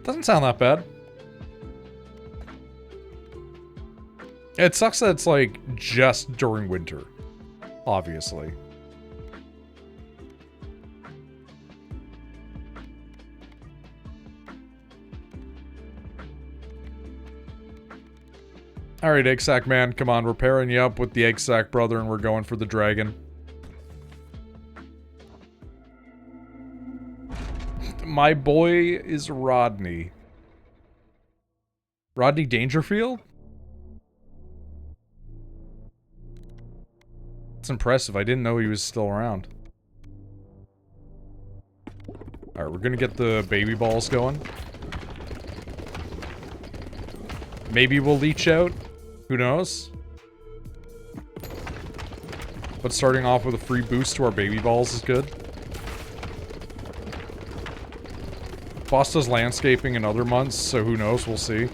Doesn't sound that bad. It sucks that it's like just during winter, obviously. Alright, Egg Sack Man, come on, we're pairing you up with the Egg Sack Brother and we're going for the dragon. My boy is Rodney. Rodney Dangerfield? It's impressive, I didn't know he was still around. Alright, we're gonna get the baby balls going. Maybe we'll leech out. Who knows? But starting off with a free boost to our baby balls is good. Boss does landscaping in other months, so who knows, we'll see.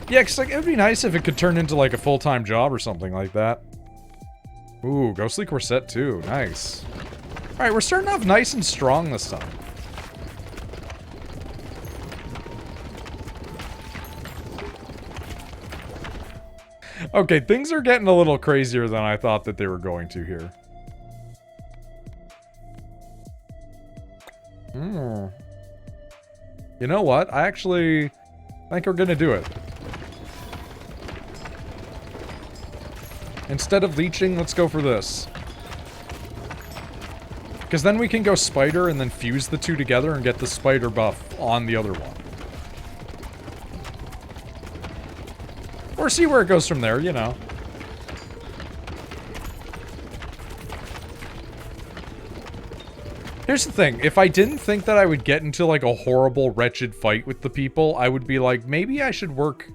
Yeah, cause like, it'd be nice if it could turn into like a full-time job or something like that. Ooh, Ghostly Corset too, nice. Alright, we're starting off nice and strong this time. Okay, things are getting a little crazier than I thought that they were going to here. You know what? I actually think we're gonna do it. Instead of leeching, let's go for this. Because then we can go spider and then fuse the two together and get the spider buff on the other one. Or see where it goes from there, you know. Here's the thing, if I didn't think that I would get into like a horrible, wretched fight with the people, I would be like, maybe I should work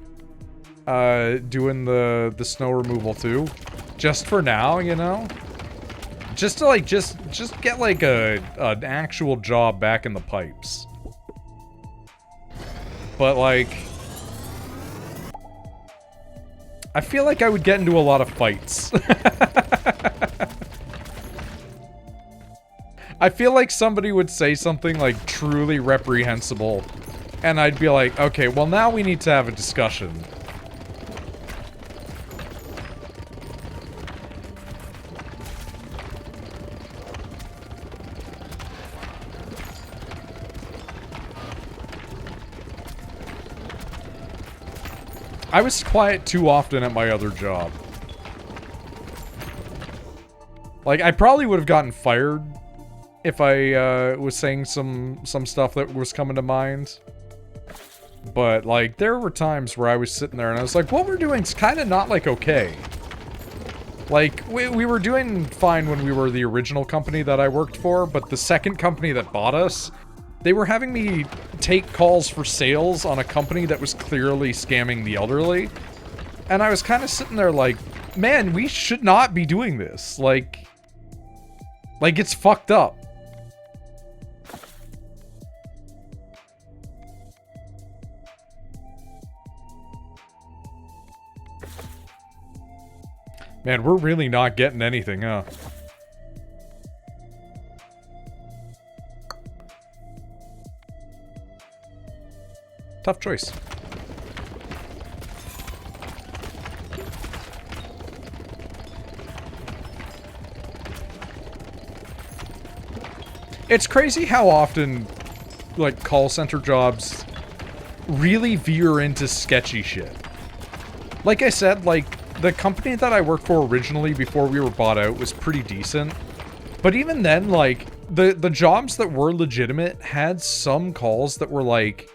doing the snow removal too. Just for now, you know? Just to like, just get like an actual job back in the pipes. But like, I feel like I would get into a lot of fights. I feel like somebody would say something like truly reprehensible, and I'd be like, okay, well now we need to have a discussion. I was quiet too often at my other job. Like, I probably would have gotten fired if I was saying some stuff that was coming to mind. But, like, there were times where I was sitting there and I was like, what we're doing is kind of not, like, okay. Like, we were doing fine when we were the original company that I worked for, but the second company that bought us, they were having me take calls for sales on a company that was clearly scamming the elderly. And I was kind of sitting there like, man, we should not be doing this. Like, it's fucked up. Man, we're really not getting anything, huh? Tough choice. It's crazy how often, like, call center jobs really veer into sketchy shit. Like I said, like, the company that I worked for originally before we were bought out was pretty decent. But even then, like, the jobs that were legitimate had some calls that were like,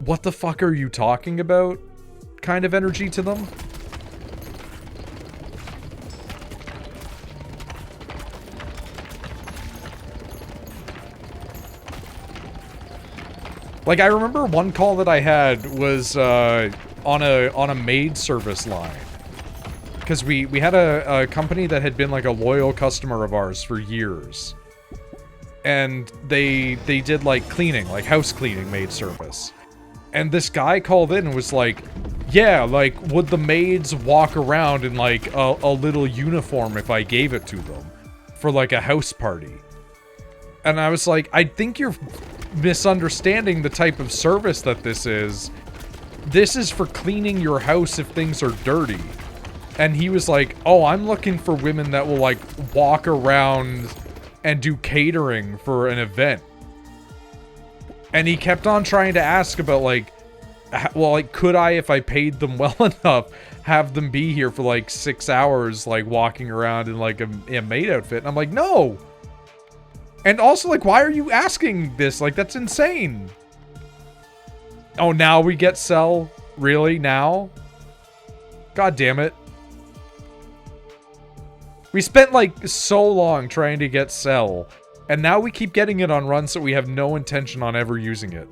what the fuck are you talking about? Kind of energy to them. Like, I remember one call that I had was on a maid service line. Because we had a company that had been like a loyal customer of ours for years. And they did like cleaning, like house cleaning maid service. And this guy called in and was like, yeah, like, would the maids walk around in like a little uniform if I gave it to them? For like a house party. And I was like, I think you're misunderstanding the type of service that this is. This is for cleaning your house if things are dirty. And he was like, oh, I'm looking for women that will, like, walk around and do catering for an event. And he kept on trying to ask about, like, well, like, could I, if I paid them well enough, have them be here for, like, 6 hours, like, walking around in, like, a maid outfit? And I'm like, no! And also, like, why are you asking this? Like, that's insane. Oh, now we get sell? Really? Now? God damn it. We spent, like, so long trying to get sell, and now we keep getting it on runs that we have no intention on ever using it.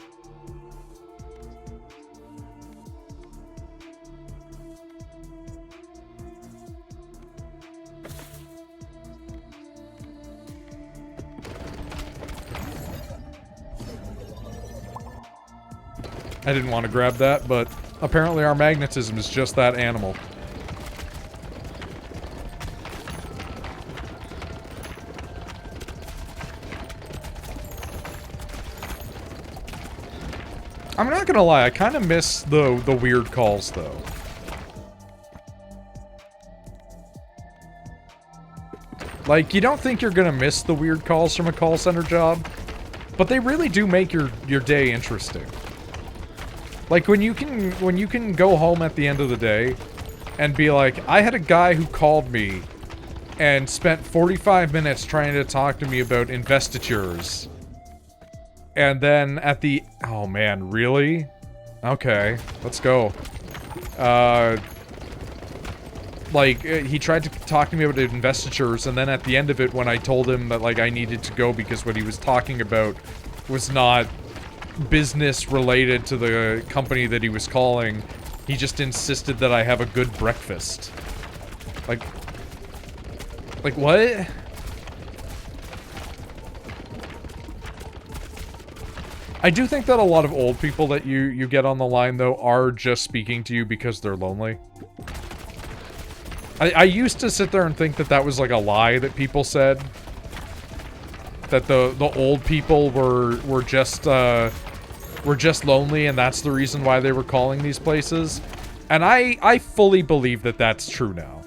I didn't want to grab that, but apparently our magnetism is just that animal. I'm not gonna lie, I kind of miss the weird calls, though. Like, you don't think you're gonna miss the weird calls from a call center job, but they really do make your day interesting. Like, when you can go home at the end of the day and be like, I had a guy who called me and spent 45 minutes trying to talk to me about investitures. And then at the... Oh, man, really? Okay, let's go. Like, he tried to talk to me about investitures, and then at the end of it, when I told him that, like, I needed to go because what he was talking about was not business related to the company that he was calling, he just insisted that I have a good breakfast. Like, what? I do think that a lot of old people that you get on the line, though, are just speaking to you because they're lonely. I used to sit there and think that that was like a lie that people said. That the old people were just lonely and that's the reason why they were calling these places. And I fully believe that that's true now.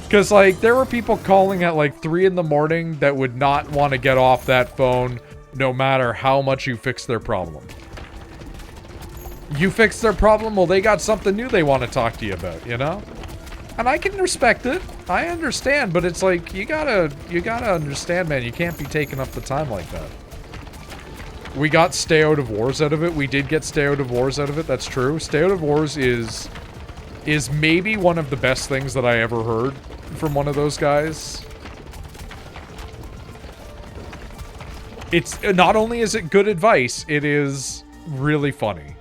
Because, like, there were people calling at, like, 3 in the morning that would not want to get off that phone no matter how much you fix their problem. You fix their problem, well, they got something new they want to talk to you about, you know? And I can respect it. I understand, but it's like, you gotta understand, man, you can't be taking up the time like that. We got Stay Out of Wars out of it. We did get Stay Out of Wars out of it, that's true. Stay Out of Wars is maybe one of the best things that I ever heard from one of those guys. It's, not only is it good advice, it is really funny.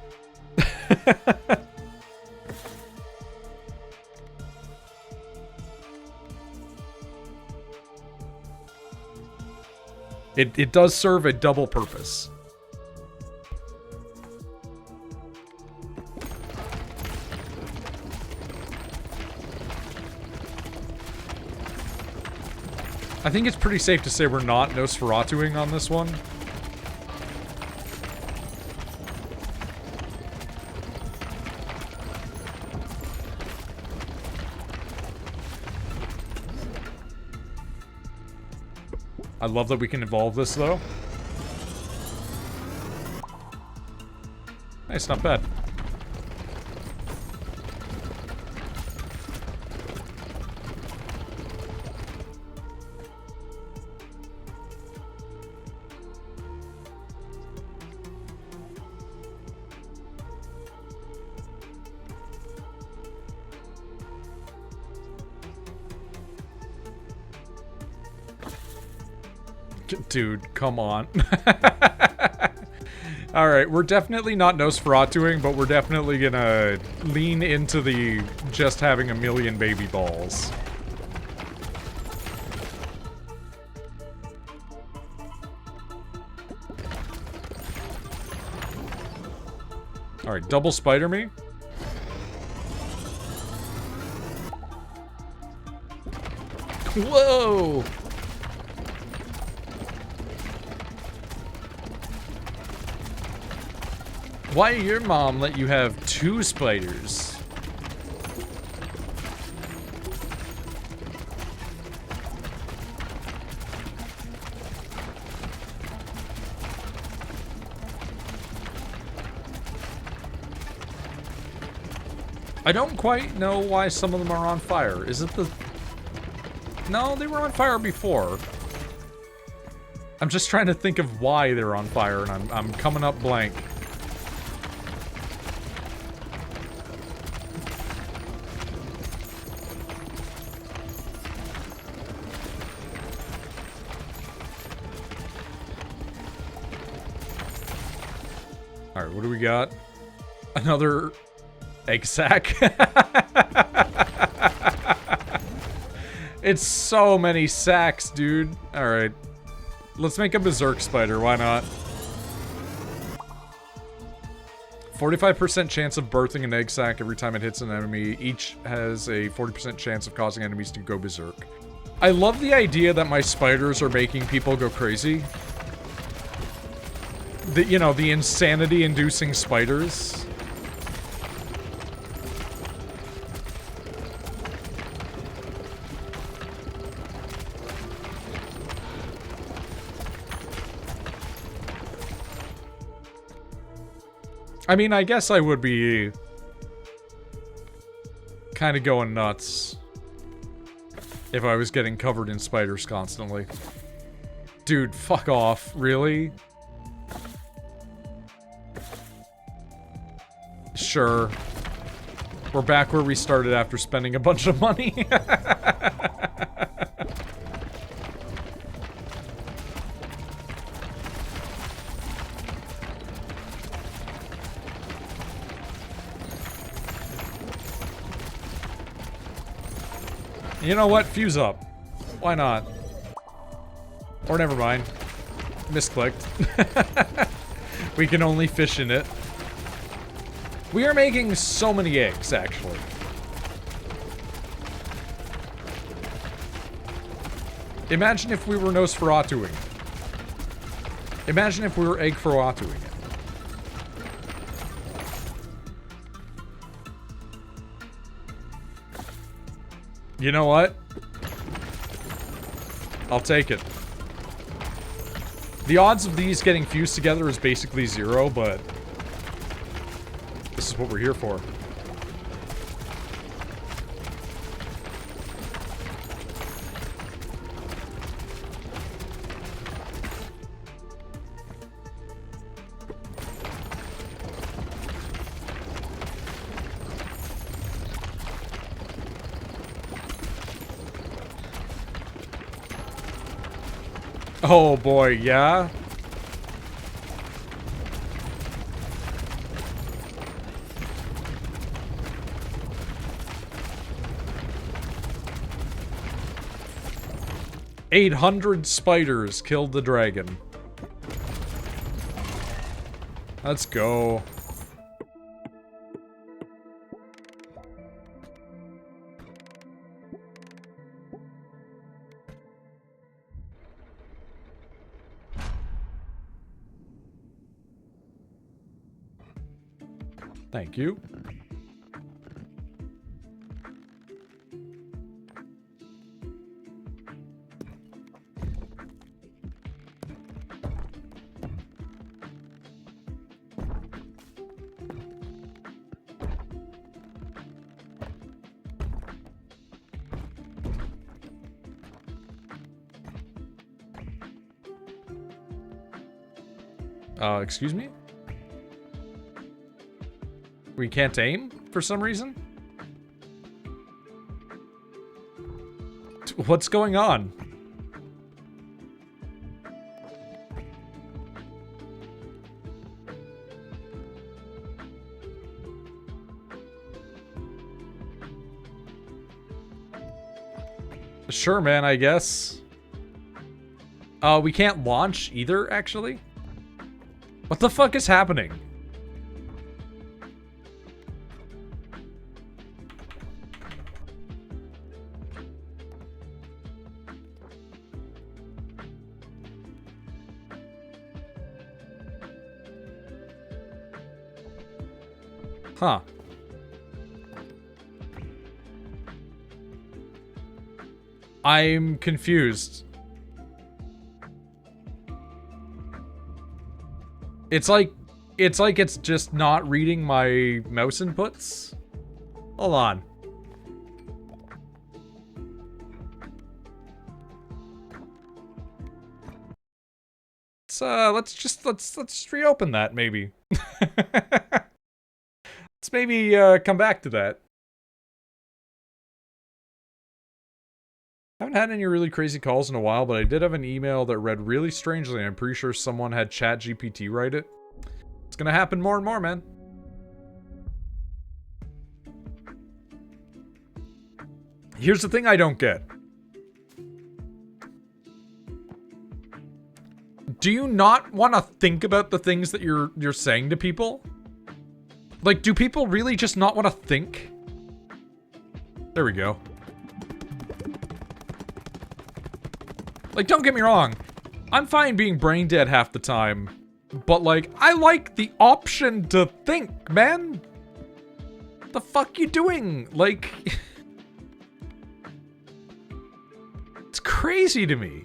It does serve a double purpose. I think it's pretty safe to say we're not Nosferatuing on this one. I love that we can evolve this, though. Nice, not bad. Dude, come on. Alright, we're definitely not Nosferatuing, but we're definitely gonna lean into the just having a million baby balls. Alright, double spider me. Whoa! Why your mom let you have 2 spiders? I don't quite know why some of them are on fire. Is it the... No, they were on fire before. I'm just trying to think of why they're on fire, and I'm coming up blank. Alright, what do we got? Another egg sack. It's so many sacks, dude. Alright. Let's make a berserk spider, why not? 45% chance of birthing an egg sac every time it hits an enemy. Each has a 40% chance of causing enemies to go berserk. I love the idea that my spiders are making people go crazy. You know, the insanity-inducing spiders. I mean, I guess I would be kind of going nuts if I was getting covered in spiders constantly. Dude, fuck off. Really? Sure. We're back where we started after spending a bunch of money. You know what? Fuse up. Why not? Or never mind. Misclicked. We can only fish in it. We are making so many eggs, actually. Imagine if we were Nosferatuing. Imagine if we were Eggferatuing it. You know what? I'll take it. The odds of these getting fused together is basically 0, but this is what we're here for. Oh boy, yeah? "800 spiders killed the dragon." Let's go. Thank you. Excuse me? We can't aim for some reason? What's going on? Sure, man, I guess. We can't launch either, actually? What the fuck is happening? Huh. I'm confused. It's like it's just not reading my mouse inputs. Hold on. Let's just reopen that maybe. Let's maybe come back to that. I haven't had any really crazy calls in a while, but I did have an email that read really strangely. I'm pretty sure someone had ChatGPT write it. It's gonna happen more and more, man. Here's the thing I don't get. Do you not want to think about the things that you're saying to people? Like, do people really just not want to think? There we go. Like, don't get me wrong. I'm fine being brain dead half the time. But, like, I like the option to think, man. The fuck you doing? Like... It's crazy to me.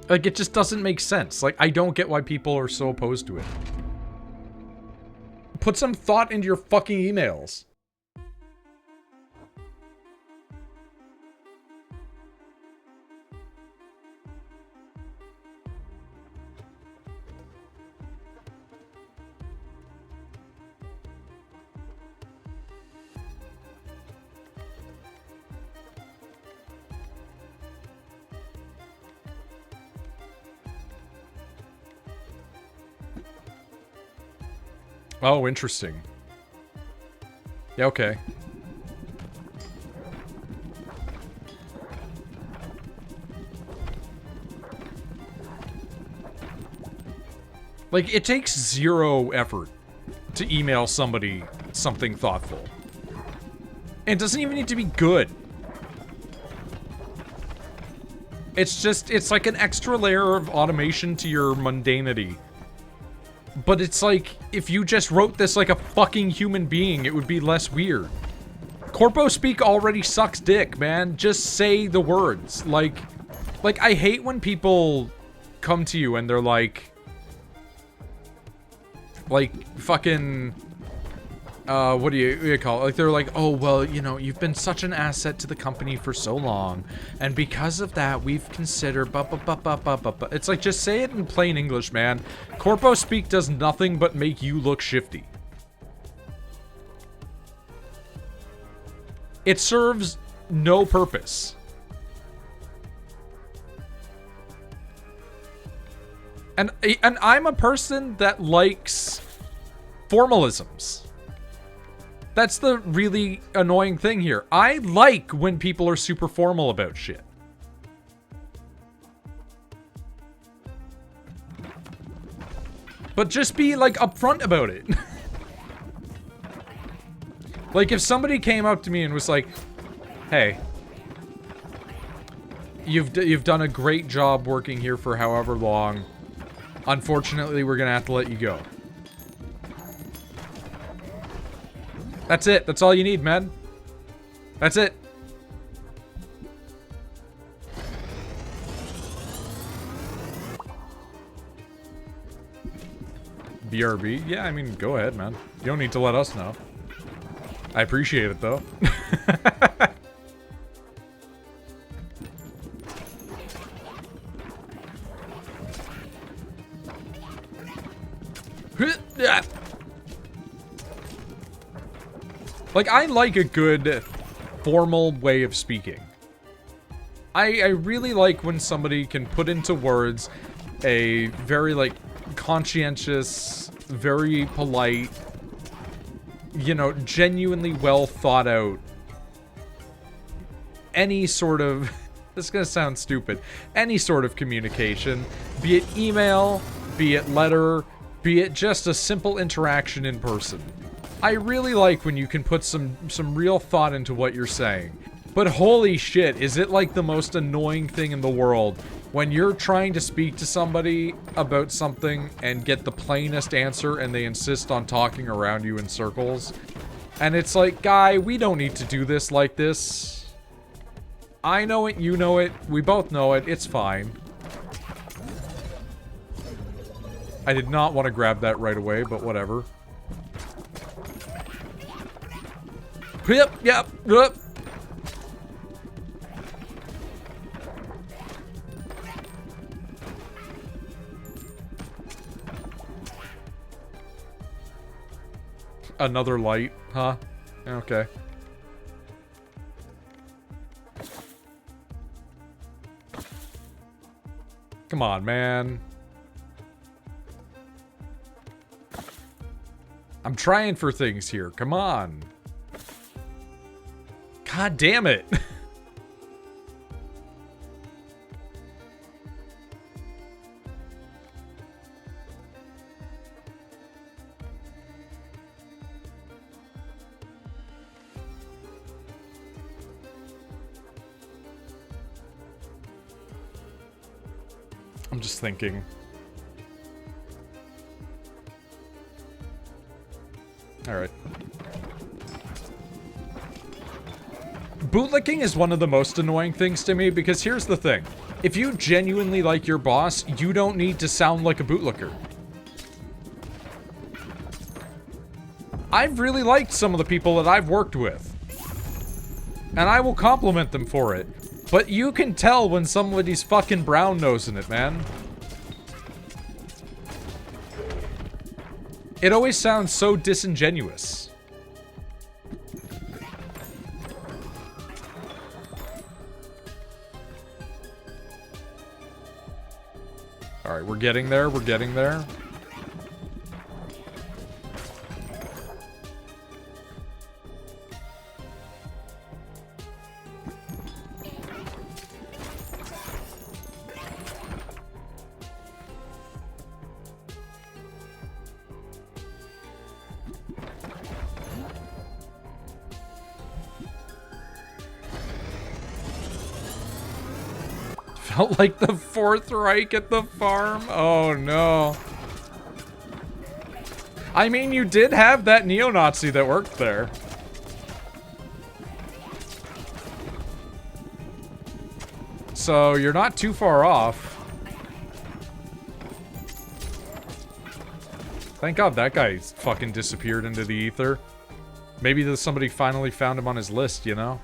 Like, it just doesn't make sense. Like, I don't get why people are so opposed to it. Put some thought into your fucking emails. Oh, interesting. Yeah, okay. Like, it takes zero effort to email somebody something thoughtful. And it doesn't even need to be good. It's just, it's like an extra layer of automation to your mundanity. But it's like, if you just wrote this like a fucking human being, it would be less weird. Corpo speak already sucks dick, man. Just say the words. Like, I hate when people come to you and they're like, fucking, what do you call it? Like, they're like, oh, well, you know, you've been such an asset to the company for so long, and because of that, we've considered It's like, just say it in plain English, man. Corpo speak does nothing but make you look shifty. It serves no purpose. And I'm a person that likes formalisms. That's the really annoying thing here. I like when people are super formal about shit. But just be, like, upfront about it. Like, if somebody came up to me and was like, hey, you've done a great job working here for however long. Unfortunately, we're gonna have to let you go. That's it. That's all you need, man. That's it. BRB? Yeah, I mean, go ahead, man. You don't need to let us know. I appreciate it, though. Like, I like a good formal way of speaking. I really like when somebody can put into words a very, like, conscientious, very polite, you know, genuinely well thought out, any sort of, this is gonna sound stupid, any sort of communication, be it email, be it letter, be it just a simple interaction in person. I really like when you can put some real thought into what you're saying. But holy shit, is it like the most annoying thing in the world when you're trying to speak to somebody about something and get the plainest answer and they insist on talking around you in circles? And it's like, guy, we don't need to do this like this. I know it, you know it, we both know it, it's fine. I did not want to grab that right away, but whatever. Yep. Another light, huh? Okay. Come on, man. I'm trying for things here. Come on. God damn it. I'm just thinking. All right. Bootlicking is one of the most annoying things to me because here's the thing. If you genuinely like your boss, you don't need to sound like a bootlicker. I've really liked some of the people that I've worked with. And I will compliment them for it. But you can tell when somebody's fucking brown-nosing it, man. It always sounds so disingenuous. Alright, we're getting there, we're getting there. Felt like the Fourth Reich at the farm. Oh no. I mean, you did have that neo-Nazi that worked there. So you're not too far off. Thank God that guy fucking disappeared into the ether. Maybe somebody finally found him on his list, you know?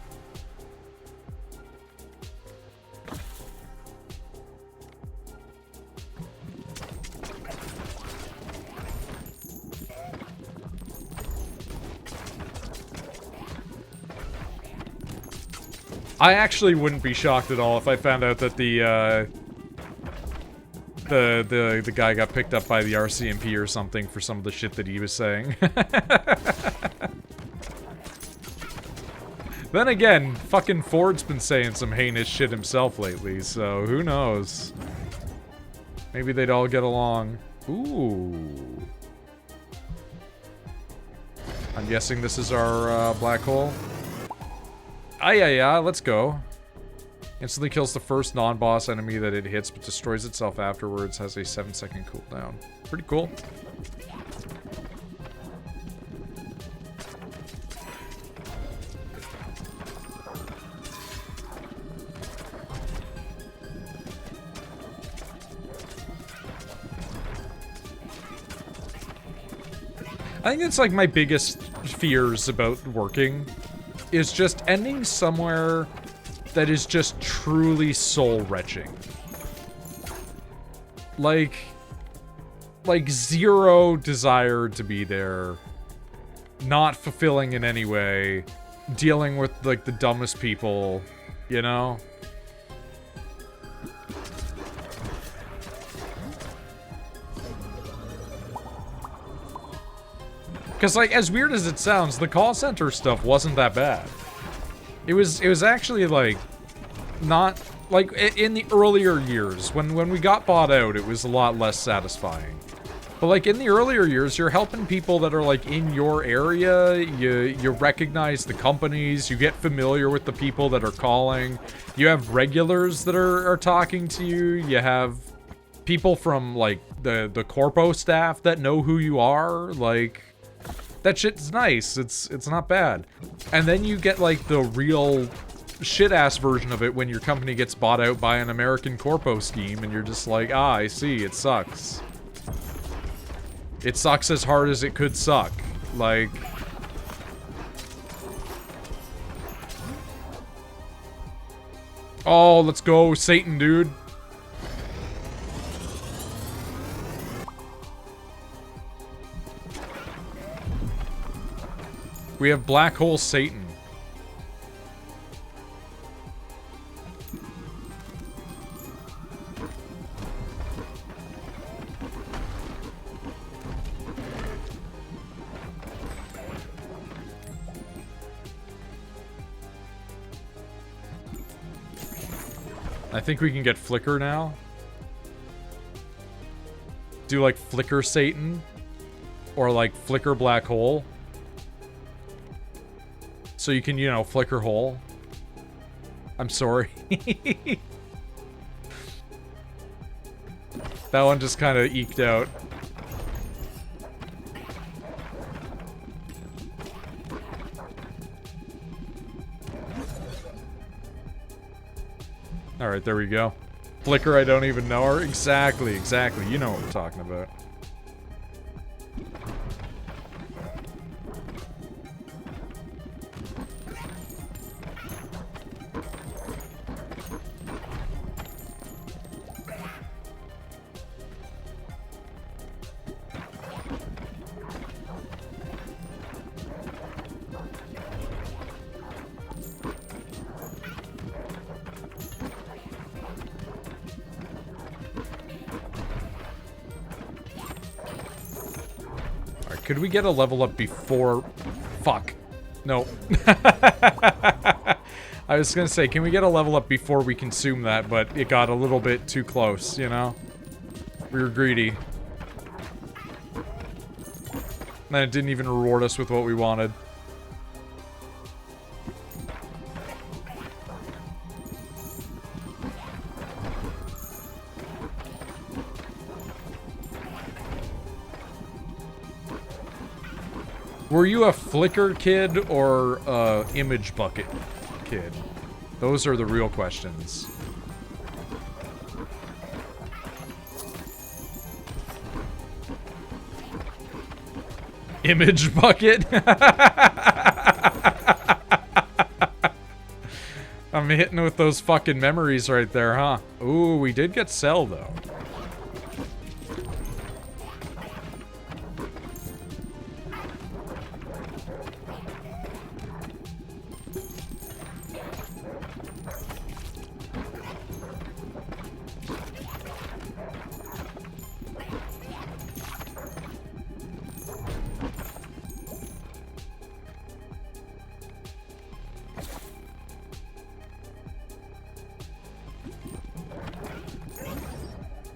I actually wouldn't be shocked at all if I found out that the guy got picked up by the RCMP or something for some of the shit that he was saying. Then again, fucking Ford's been saying some heinous shit himself lately, so who knows? Maybe they'd all get along. Ooh. I'm guessing this is our black hole. Yeah, let's go. Instantly kills the first non-boss enemy that it hits, but destroys itself afterwards. Has a 7-second cooldown. Pretty cool. I think it's like my biggest fears about working is just ending somewhere that is just truly soul-wrenching. Like zero desire to be there, not fulfilling in any way, dealing with, like, the dumbest people, you know? Because, like, as weird as it sounds, the call center stuff wasn't that bad. It was actually, like, not... Like, in the earlier years, when we got bought out, it was a lot less satisfying. But like in the earlier years, you're helping people that are like in your area. You recognize the companies. You get familiar with the people that are calling. You have regulars that are talking to you. You have people from like the corpo staff that know who you are. Like that shit's nice. It's not bad. And then you get like the real shit-ass version of it when your company gets bought out by an American corpo scheme, and you're just like, ah, I see, it sucks. It sucks as hard as it could suck. Like... Oh, let's go, Satan, dude. We have Black Hole Satan. I think we can get Flicker now. Do like Flicker Satan. Or like Flicker Black Hole. So you can, you know, Flicker Hole. I'm sorry. That one just kind of eked out. Alright, there we go. Flicker, I don't even know her. Exactly, exactly. You know what we're talking about. Could we get a level up before... Fuck. No. I was gonna say, can we get a level up before we consume that, but it got a little bit too close, you know? We were greedy. And it didn't even reward us with what we wanted. Were you a Flicker kid or a Image Bucket kid? Those are the real questions. Image Bucket? I'm hitting with those fucking memories right there, huh? Ooh, we did get Cell, though.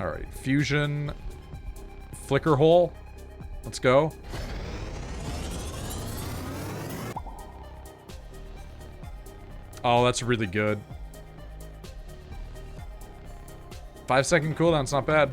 Alright, Fusion, Flicker Hole. Let's go. Oh, that's really good. 5-second cooldown's not bad.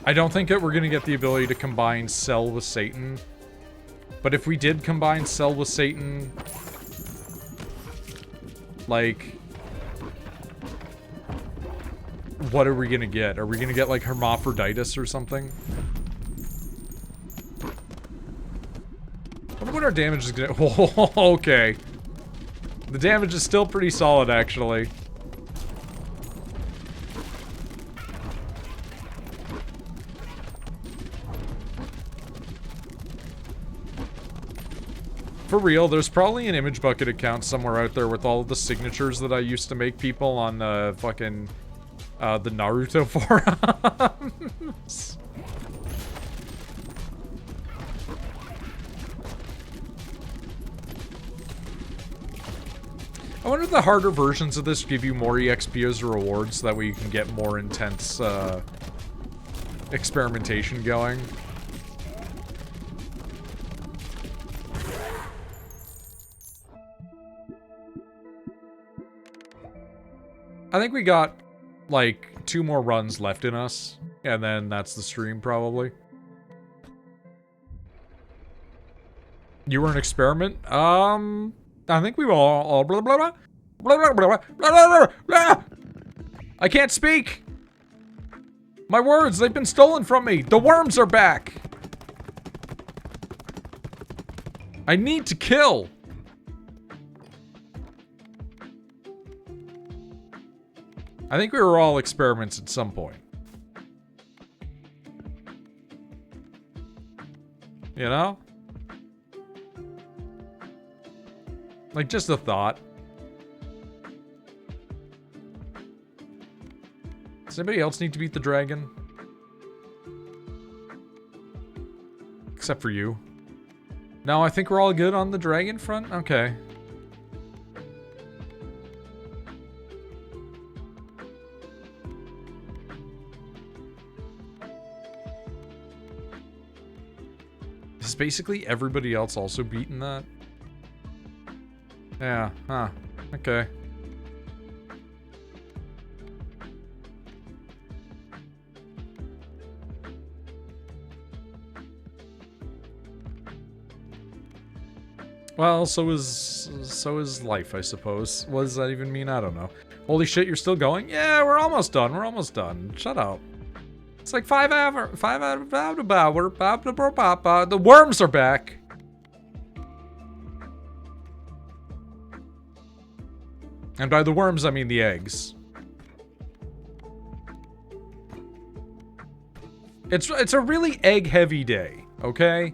I don't think that we're going to get the ability to combine Cell with Satan. But if we did combine Cell with Satan... Like... What are we going to get? Are we going to get, like, Hermaphroditus or something? I wonder what our damage is going to... Okay. The damage is still pretty solid, actually. For real, there's probably an Image Bucket account somewhere out there with all of the signatures that I used to make people on fucking The Naruto forums. I wonder if the harder versions of this give you more EXP as rewards, so that way you can get more intense, experimentation going. I think we got, like, 2 more runs left in us, and then that's the stream, probably. You were an experiment? I think we were all blah, blah, blah, blah, blah, blah, blah, blah, blah. I can't speak! My words, they've been stolen from me! The worms are back! I need to kill! I think we were all experiments at some point. You know? Like, just a thought. Does anybody else need to beat the dragon? Except for you. No, I think we're all good on the dragon front? Okay. Is basically everybody else also beaten that? Yeah, huh. Okay. Well, so is life, I suppose. What does that even mean? I don't know. Holy shit, you're still going? Yeah, we're almost done. We're almost done. Shut up. It's like 5 hours. The worms are back. And by the worms, I mean the eggs. It's a really egg-heavy day, okay?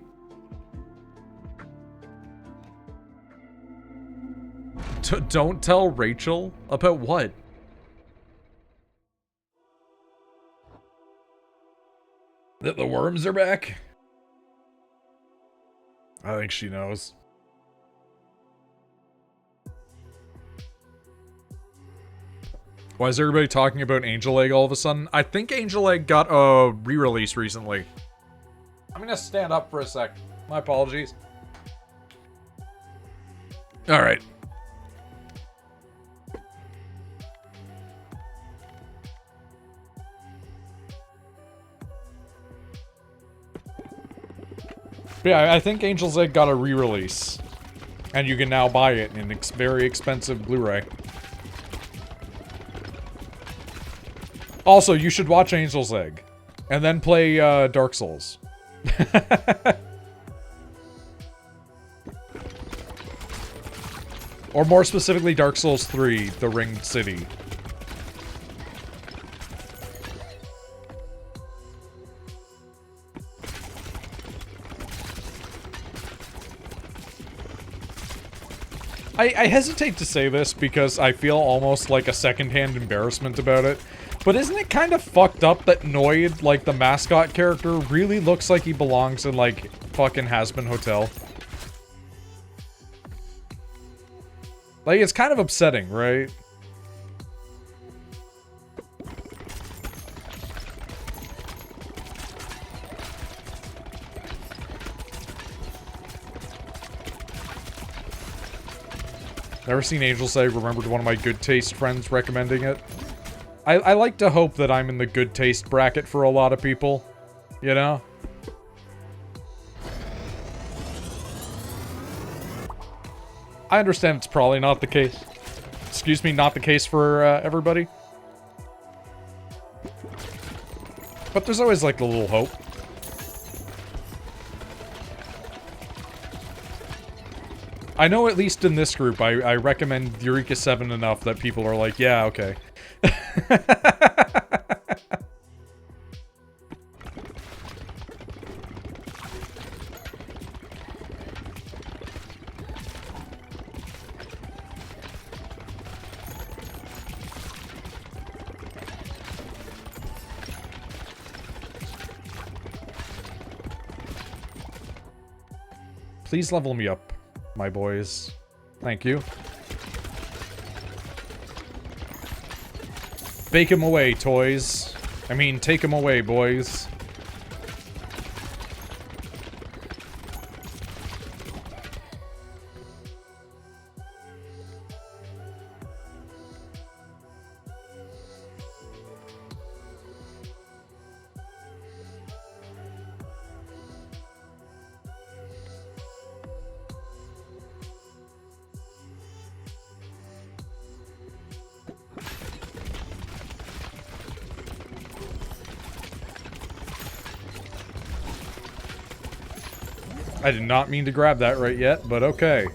Don't tell Rachel? About what? That the worms are back? I think she knows. Why is everybody talking about Angel Egg all of a sudden? I think Angel Egg got a re-release recently. I'm gonna stand up for a sec. My apologies. Alright. Yeah, I think Angel's Egg got a re-release. And you can now buy it in a very expensive Blu-ray. Also, you should watch Angel's Egg. And then play Dark Souls. Or more specifically, Dark Souls 3, The Ringed City. I hesitate to say this because I feel almost like a secondhand embarrassment about it. But isn't it kind of fucked up that Noid, like the mascot character, really looks like he belongs in, like, fucking Hazbin Hotel? Like, it's kind of upsetting, right? Never seen Angel's Egg, remembered one of my good taste friends recommending it. I like to hope that I'm in the good taste bracket for a lot of people, you know? I understand it's probably not the case. Excuse me, not the case for everybody. But there's always like a little hope. I know at least in this group, I recommend Eureka 7 enough that people are like, yeah, okay. Please level me up, my boys. Thank you. Bake him away, toys. I mean, take him away, boys. I did not mean to grab that right yet, but okay.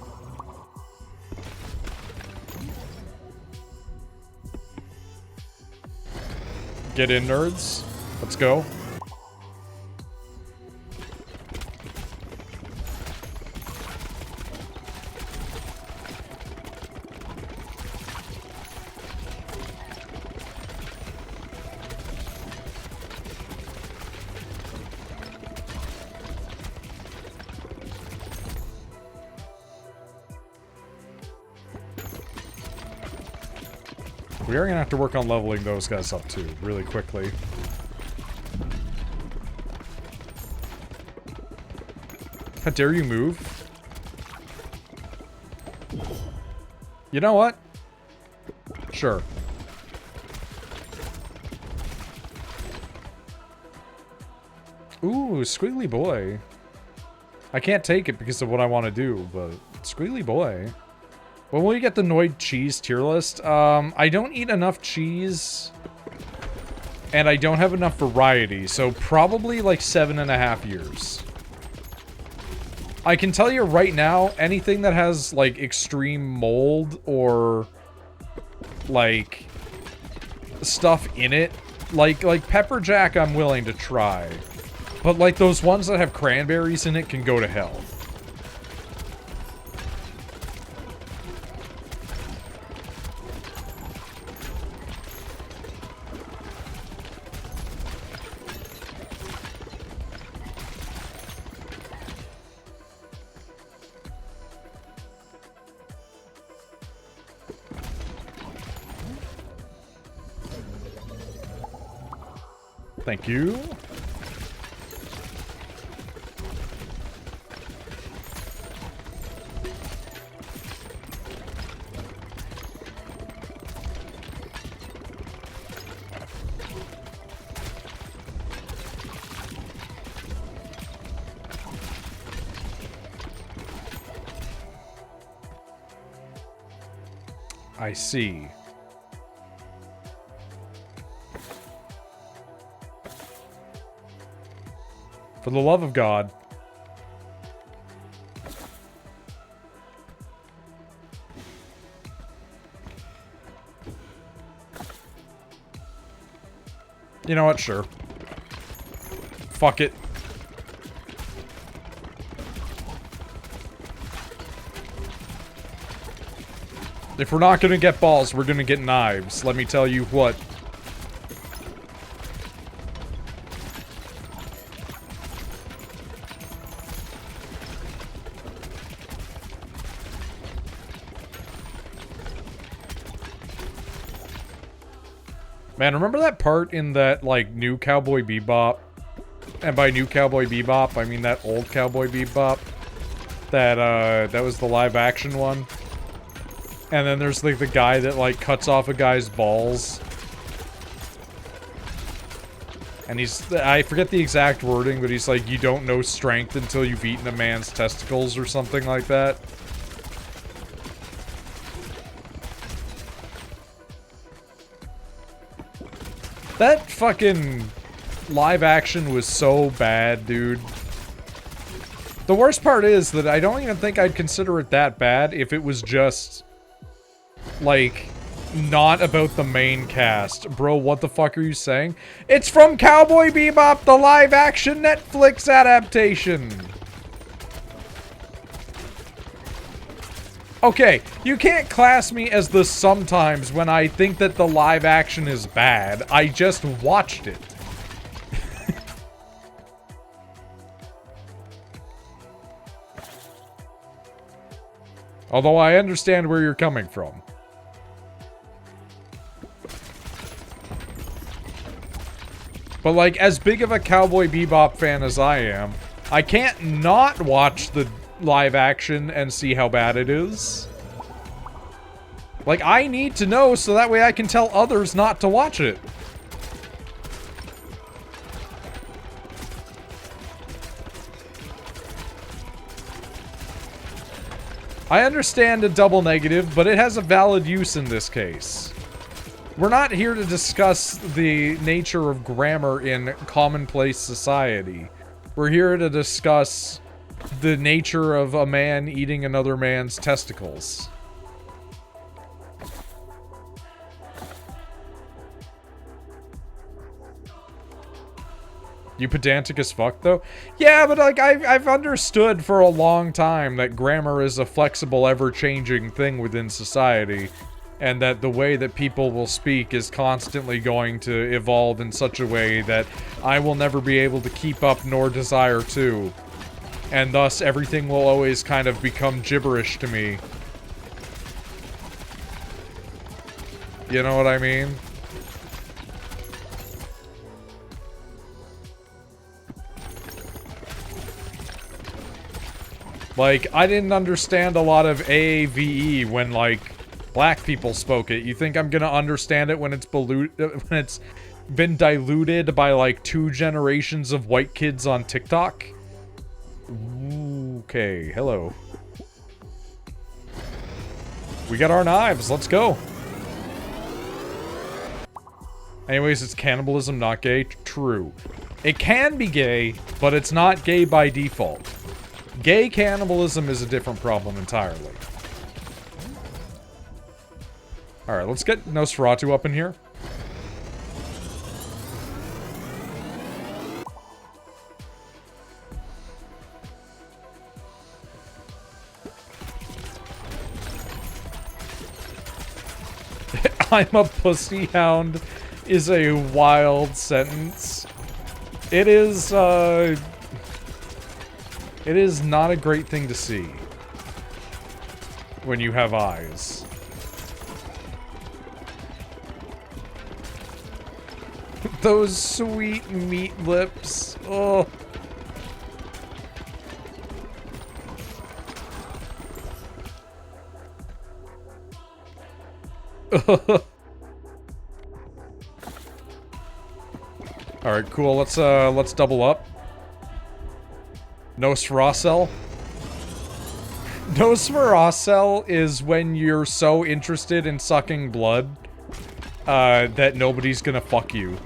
Get in, nerds. Let's go. We are gonna have to work on leveling those guys up too, really quickly. How dare you move? You know what? Sure. Ooh, Squiggly Boy. I can't take it because of what I want to do, but Squiggly Boy. When will you get the Noid cheese tier list? I don't eat enough cheese, and I don't have enough variety, so probably like 7.5 years. I can tell you right now, anything that has like extreme mold or like stuff in it, like pepper jack, I'm willing to try, but like those ones that have cranberries in it can go to hell. Thank you. I see. For the love of God. You know what? Sure. Fuck it. If we're not gonna get balls, we're gonna get knives. Let me tell you what. Man, remember that part in that, like, new Cowboy Bebop? And by new Cowboy Bebop, I mean that old Cowboy Bebop. That was the live-action one. And then there's, like, the guy that, like, cuts off a guy's balls. And he's... I forget the exact wording, but he's like, you don't know strength until you've eaten a man's testicles or something like that. That fucking live action was so bad, dude. The worst part is that I don't even think I'd consider it that bad if it was just, like, not about the main cast. Bro, what the fuck are you saying? It's from Cowboy Bebop, the live action Netflix adaptation. Okay, you can't class me as the sometimes when I think that the live action is bad. I just watched it. Although I understand where you're coming from. But, like, as big of a Cowboy Bebop fan as I am, I can't not watch the live action and see how bad it is. Like, I need to know so that way I can tell others not to watch it. I understand a double negative, but it has a valid use in this case. We're not here to discuss the nature of grammar in commonplace society. We're here to discuss the nature of a man eating another man's testicles. You pedantic as fuck, though? Yeah, but, like, I've understood for a long time that grammar is a flexible, ever-changing thing within society, and that the way that people will speak is constantly going to evolve in such a way that I will never be able to keep up nor desire to. And thus, everything will always kind of become gibberish to me. You know what I mean? Like, I didn't understand a lot of AAVE when, like, black people spoke it. You think I'm gonna understand it when it's been diluted by, like, 2 generations of white kids on TikTok? Okay, hello. We got our knives, let's go. Anyways, it's cannibalism, not gay? True. It can be gay, but it's not gay by default. Gay cannibalism is a different problem entirely. Alright, let's get Nosferatu up in here. I'm a pussy hound is a wild sentence. It is not a great thing to see when you have eyes. Those sweet meat lips. Oh. Alright, cool. Let's double up. Nosferatu. Nosferatu is when you're so interested in sucking blood that nobody's gonna fuck you.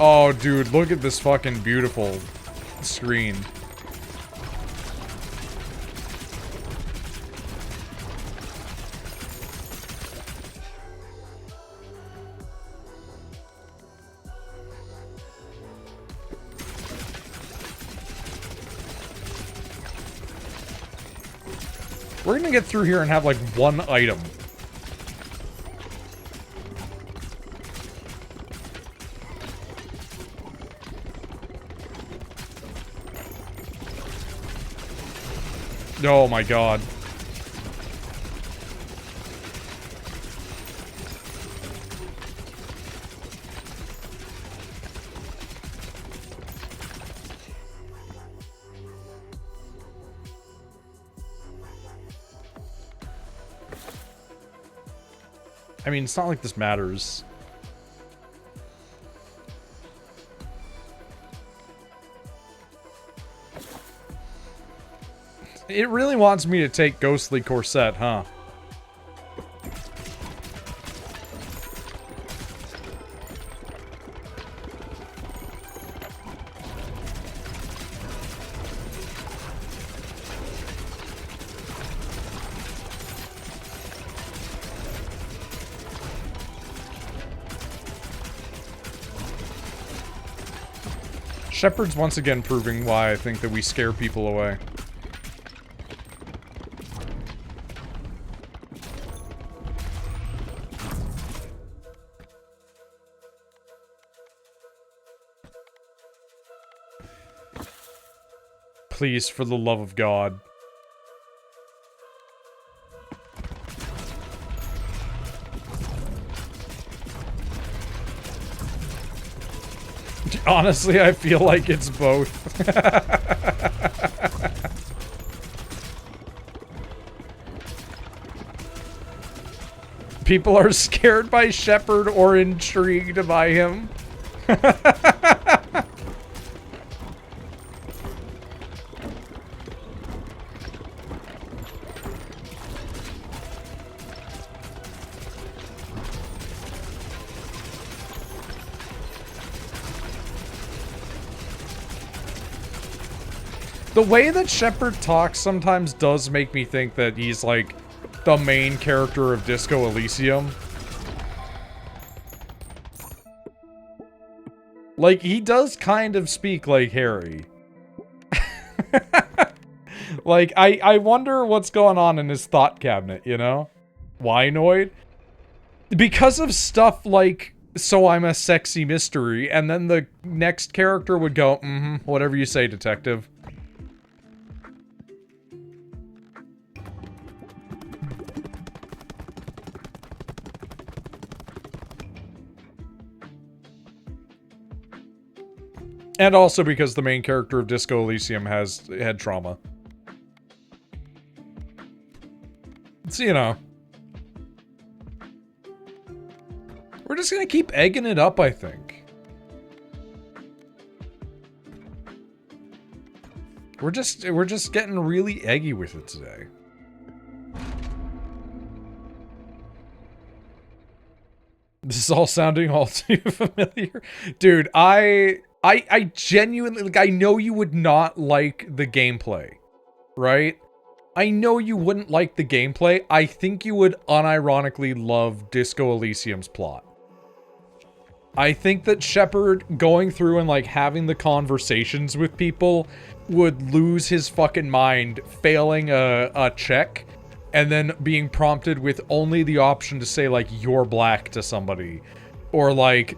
Oh, dude, look at this fucking beautiful screen. We're gonna get through here and have, like, one item. Oh my god. I mean, it's not like this matters. It really wants me to take Ghostly Corset, huh? Shepard's once again proving why I think that we scare people away. Please, for the love of God. Honestly, I feel like it's both. People are scared by Shepard or intrigued by him. The way that Shepard talks sometimes does make me think that he's, like, the main character of Disco Elysium. Like, he does kind of speak like Harry. Like, I wonder what's going on in his thought cabinet, you know? Why, Noid? Because of stuff like, so I'm a sexy mystery, and then the next character would go, whatever you say, detective. And also because the main character of Disco Elysium has head trauma. So, you know. We're just gonna keep egging it up, I think. We're just getting really eggy with it today. This is all sounding all too familiar. Dude, I genuinely, like, I know you would not like the gameplay, right? I know you wouldn't like the gameplay. I think you would unironically love Disco Elysium's plot. I think that Shepard going through and, like, having the conversations with people would lose his fucking mind, failing a check, and then being prompted with only the option to say, like, you're black to somebody. Or, like,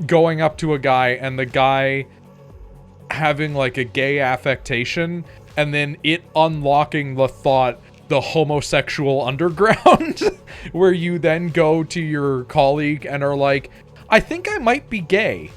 going up to a guy and the guy having, like, a gay affectation, and then it unlocking the thought, the homosexual underground, where you then go to your colleague and are like, I think I might be gay.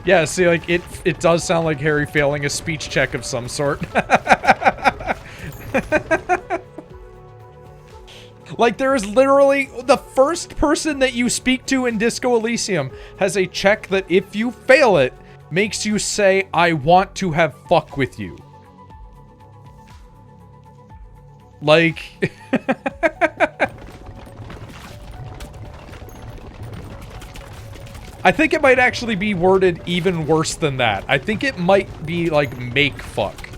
Yeah, see, like, it does sound like Harry failing a speech check of some sort. Like, there is literally the first person that you speak to in Disco Elysium has a check that if you fail it, makes you say, I want to have fuck with you. Like... I think it might actually be worded even worse than that. I think it might be, like, make fuck.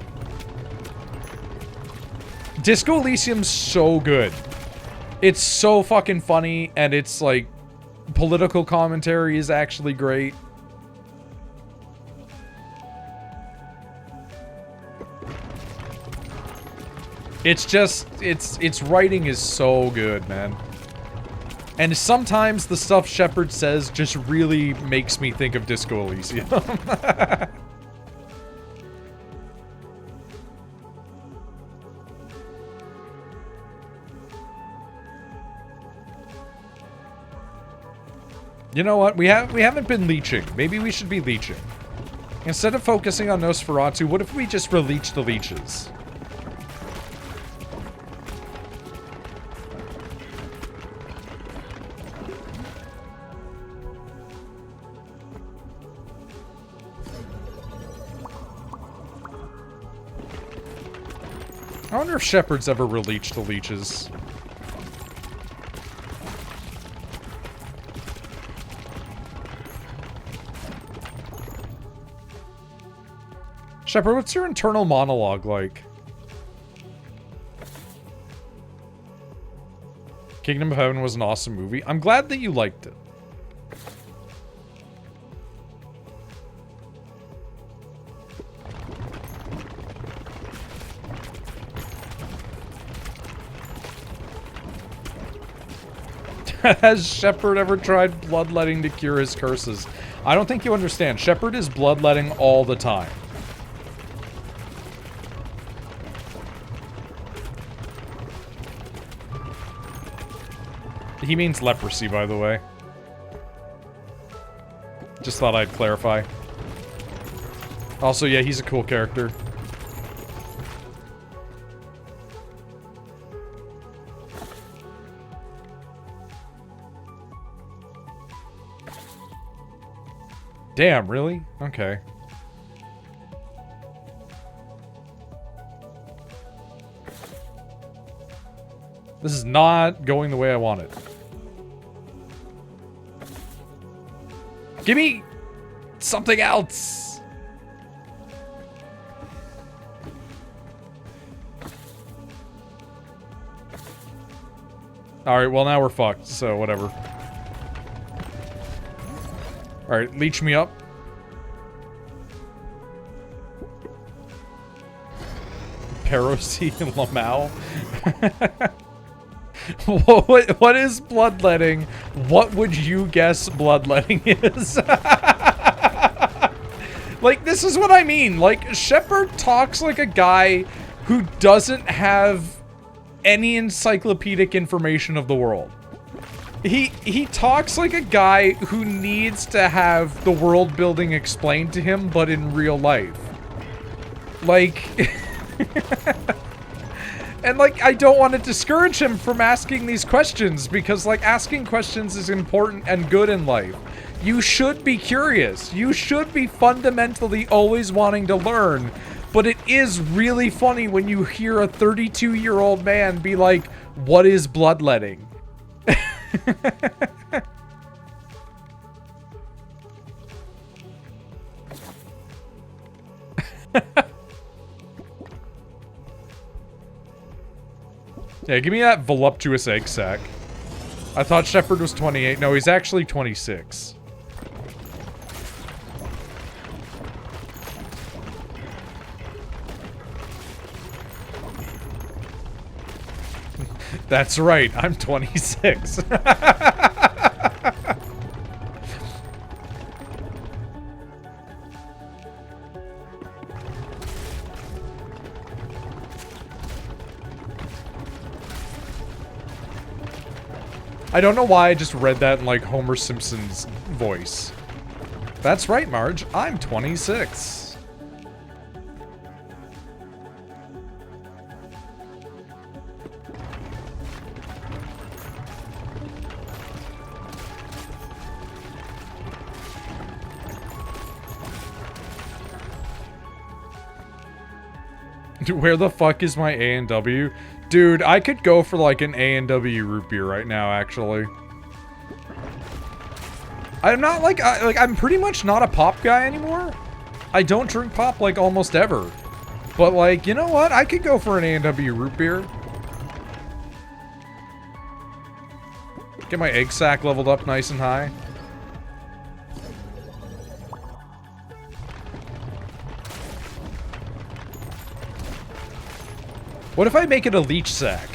Disco Elysium's so good. It's so fucking funny, and it's, like, political commentary is actually great. It's just, its writing is so good, man. And sometimes the stuff Shepard says just really makes me think of Disco Elysium. You know what? We haven't been leeching. Maybe we should be leeching. Instead of focusing on Nosferatu, what if we just releach the leeches? I wonder if Shepard's ever releached the leeches. Shepard, what's your internal monologue like? Kingdom of Heaven was an awesome movie. I'm glad that you liked it. Has Shepard ever tried bloodletting to cure his curses? I don't think you understand. Shepard is bloodletting all the time. He means leprosy, by the way. Just thought I'd clarify. Also, yeah, he's a cool character. Damn, really? Okay. This is not going the way I want it. Give me something else. Alright, well now we're fucked, so whatever. Alright, leech me up. Perosi and Lamau. What is bloodletting? What would you guess bloodletting is? Like, this is what I mean. Like, Shepard talks like a guy who doesn't have any encyclopedic information of the world. He talks like a guy who needs to have the world building explained to him, but in real life. Like... And, like, I don't want to discourage him from asking these questions, because, like, asking questions is important and good in life. You should be curious. You should be fundamentally always wanting to learn. But it is really funny when you hear a 32-year-old man be like, what is bloodletting? Yeah, give me that voluptuous egg sack. I thought Shepard was 28. No, he's actually 26. That's right, I'm 26. I don't know why I just read that in, like, Homer Simpson's voice. That's right, Marge. I'm 26. Dude, where the fuck is my A&W? Dude, I could go for like an A&W root beer right now, actually. I'm not like, I'm pretty much not a pop guy anymore. I don't drink pop like almost ever. But like, you know what? I could go for an A&W root beer. Get my egg sack leveled up nice and high. What if I make it a leech sack?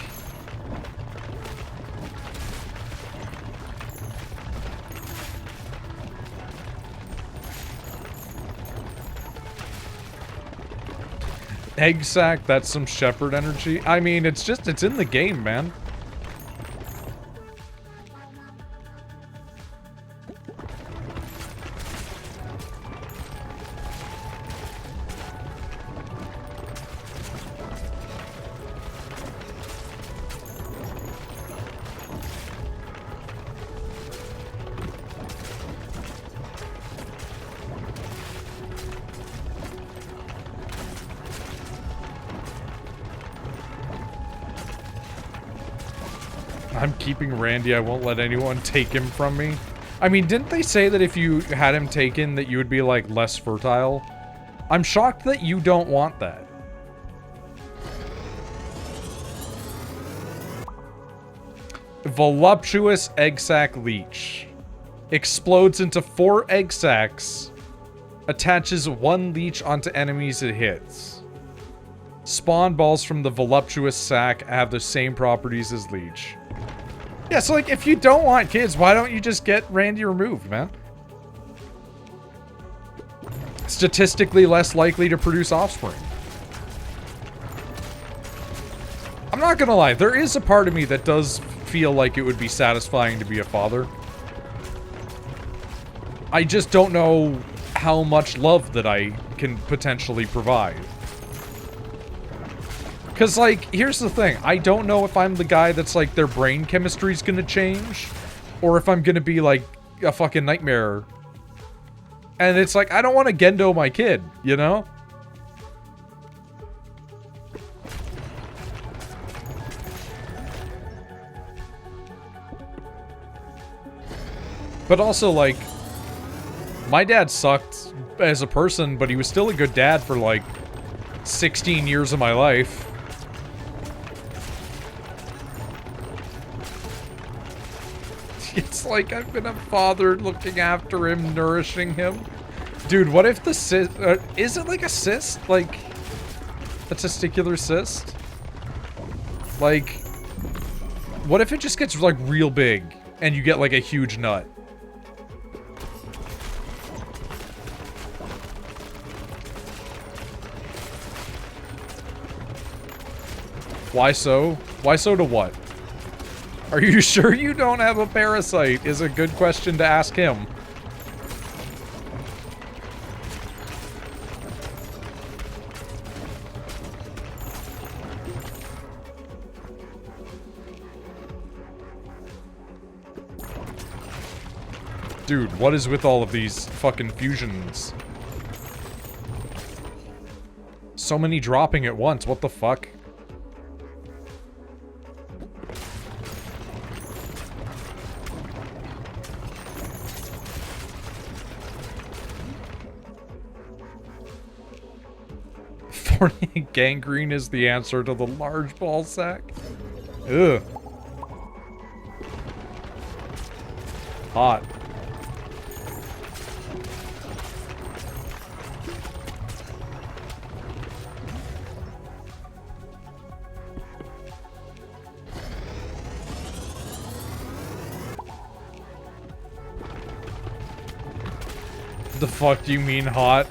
Egg sack, that's some Shepard energy. I mean, it's in the game, man. I'm keeping Randy. I won't let anyone take him from me. I mean, didn't they say that if you had him taken that you would be, like, less fertile? I'm shocked that you don't want that. Voluptuous egg sack leech. Explodes into 4 egg sacks. Attaches 1 leech onto enemies it hits. Spawn balls from the voluptuous sack have the same properties as leech. Yeah, so like, if you don't want kids, why don't you just get Randy removed, man? Statistically less likely to produce offspring. I'm not gonna lie, there is a part of me that does feel like it would be satisfying to be a father. I just don't know how much love that I can potentially provide. Because, like, here's the thing. I don't know if I'm the guy that's, like, their brain chemistry's gonna change. Or if I'm gonna be, like, a fucking nightmare. And it's like, I don't want to Gendo my kid, you know? But also, like, my dad sucked as a person, but he was still a good dad for, like, 16 years of my life. It's like I've been a father looking after him, nourishing him. Dude, what if the cyst... is it like a cyst? Like, a testicular cyst? Like, what if it just gets, like, real big, and you get, like, a huge nut? Why so? Why so to what? Are you sure you don't have a parasite? Is a good question to ask him. Dude, what is with all of these fucking fusions? So many dropping at once, what the fuck? Gangrene is the answer to the large ball sack. Ugh. Hot. The fuck do you mean hot?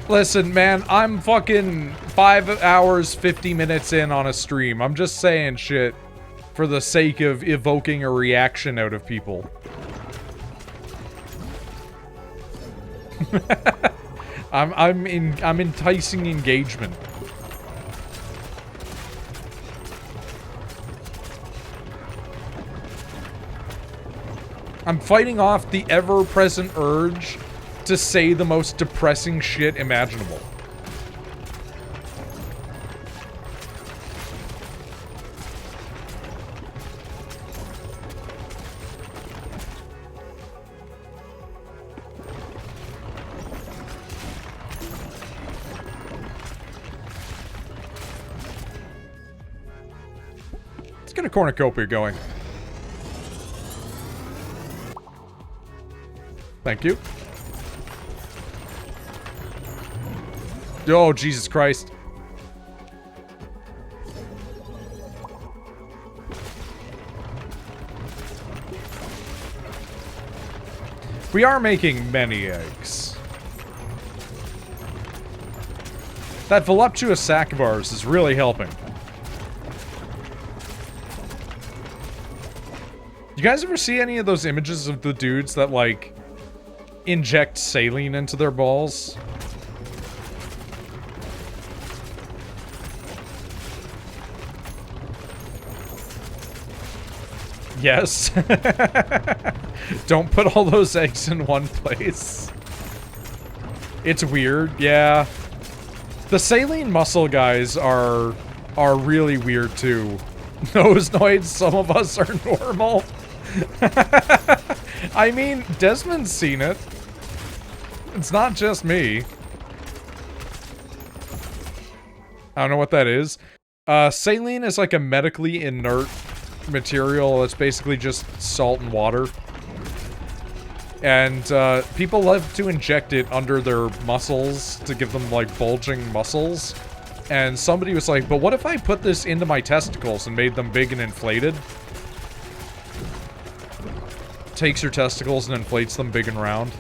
Listen, man, I'm fucking 5 hours, 50 minutes in on a stream. I'm just saying shit for the sake of evoking a reaction out of people. I'm enticing engagement. I'm fighting off the ever-present urge to say the most depressing shit imaginable. Let's get a cornucopia going. Thank you. Oh, Jesus Christ. We are making many eggs. That voluptuous sack of ours is really helping. You guys ever see any of those images of the dudes that, like, inject saline into their balls? Yes. Don't put all those eggs in one place. It's weird, yeah. The saline muscle guys are really weird too. Those Noids, some of us are normal. I mean, Desmond's seen it. It's not just me. I don't know what that is. Saline is like a medically inert material. It's basically just salt and water. And people love to inject it under their muscles to give them, like, bulging muscles. And somebody was like, but what if I put this into my testicles and made them big and inflated? takes your testicles and inflates them big and round.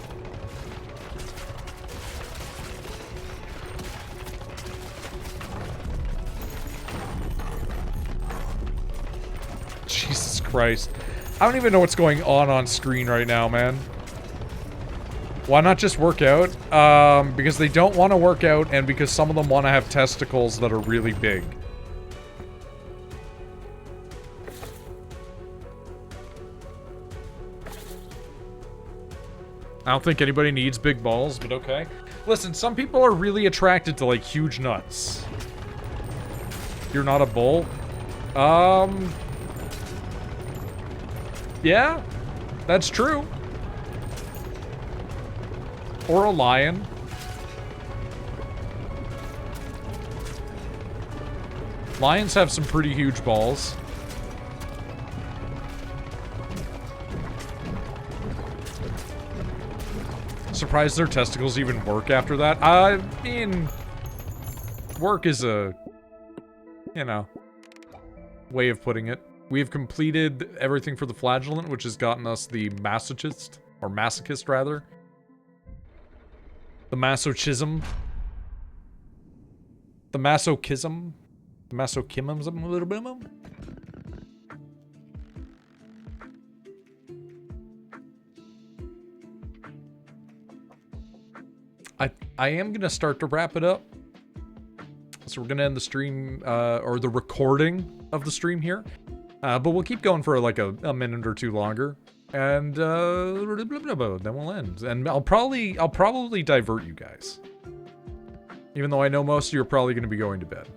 Jesus Christ. I don't even know what's going on screen right now, man. Why not just work out? Because they don't want to work out, and because some of them want to have testicles that are really big. I don't think anybody needs big balls, but okay. Listen, some people are really attracted to, like, huge nuts. You're not a bull? Yeah, that's true. Or a lion. Lions have some pretty huge balls. Surprised their testicles even work after that. I mean, work is a, you know, way of putting it. We have completed everything for the flagellant, which has gotten us the masochist, or masochist rather. The masochism. The masochism. The masochism a little bit. I am gonna start to wrap it up. So we're gonna end the stream, or the recording of the stream here. But we'll keep going for like a minute or two longer. And then we'll end. And I'll probably divert you guys. Even though I know most of you are probably gonna be going to bed.